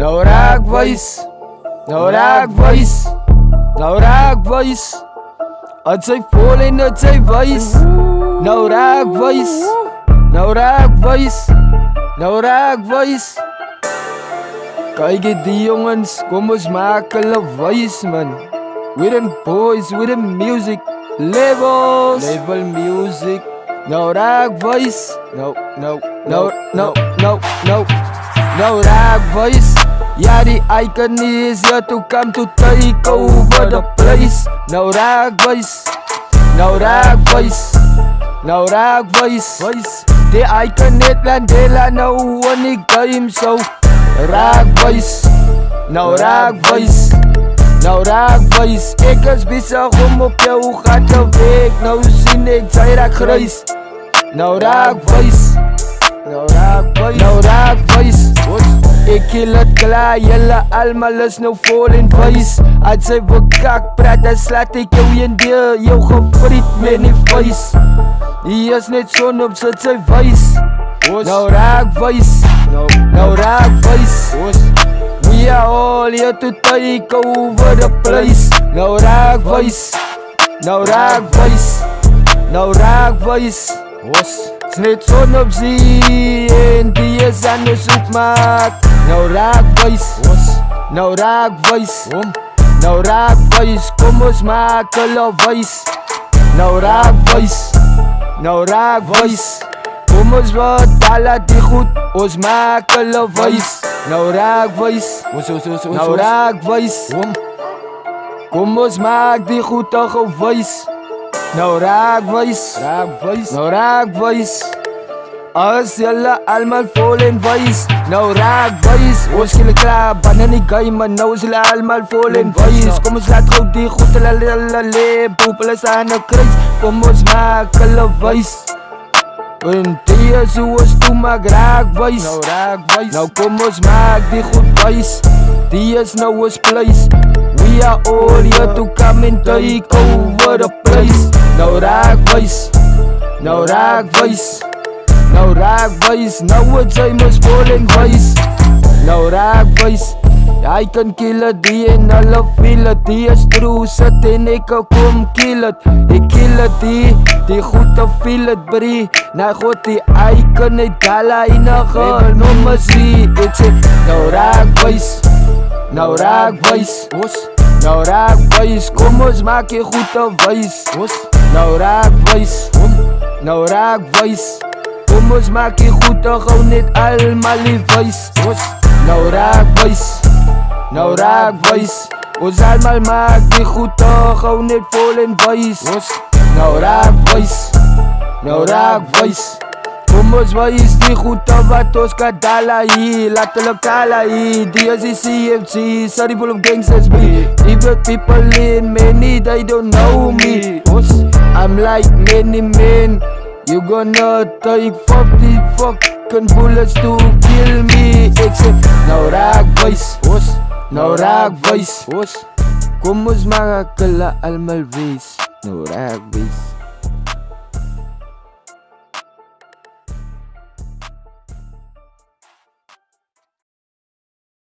Nou raak wys, nou raak wys, nou raak wys. Het sy vol en het sy wys. Nou raak wys, nou raak wys, nou raak wys. Kyk die jongens, kom ons maak hulle wys man. With them boys, with the music levels, level music. Nou raak wys, nou raak wys. Ja, die icon is here to come to take over the place. Nou raak wys, nou raak wys, nou raak wys. Die icon net Landela nou in die game so. Raak wys, nou raak wys, nou raak wys. Ek is besig om op jou gat te week. Nou sien ek sy raak grys. Nou raak wys, nou raak wys, nou raak wys. Ek kill het klaar, julle almal is nou vol en wys. As sy wil kak praat, dan slaat ek jou in deur. Jou gefriet met die wys. Hier is net son op sit sy wys. Nou raak wys, nou raak wys. We are all here to take over the place. Nou raak wys, nou raak wys, nou raak wys. Is net son op zie en die is aan die soekmaak. Nou raak wys, nou raak wys, nou raak wys. Kom ons maak hulle wys. Nou raak wys, nou raak wys. Kom ons vertel die goed, ons maak hulle wys. Nou raak wys, nou raak wys. Kom ons maak die goed gewys. Nou raak wys, nou raak wys. As julle almal vol en wys. Nou raak wys. Ons skille klaar, banne in die game, maar nou is julle almal vol en wys. Kom ons laat gauw die goed, hulle poep, hulle staan in kruis. Kom ons maak hulle wys. En die is hoe ons toe maak raak wys. Nou raak wys. Nou kom ons maak die goed wys. Die is nou ons place. We are all here to come and take over the place. Nou raak wys, nou raak wys, nou raak wys. Nou het sy mos vol en wys. Nou raak wys. I can kill it, die en hulle feel it. Die is true, sit en ek kom kill it. Ek kill it, die goed te feel it, brie. Na God die icon het gala enige nomme zie. Ek sê, nou raak wys, nou raak wys, nou raak wys. Kom ons maak die goed te wys. Nou raak wys, nou raak wys. Kom ons maak die goed te gauw net almal die wys. Nou raak wys, nou raak wys. Ons almal maak die goed te gauw net vol en wys. Nou raak wys, nou raak wys. Kom ons wys die goed te wat ons kan dala hier. Laat hulle kala hier. Die is die CFG, sorry full of gangsters be. Evil people in many, they don't know me. I'm like many men. You gonna take 40 fucking bullets to kill me. Ek sê, nou raak wys, nou raak wys. Kom ons maak hulle almal wys. Nou raak wys.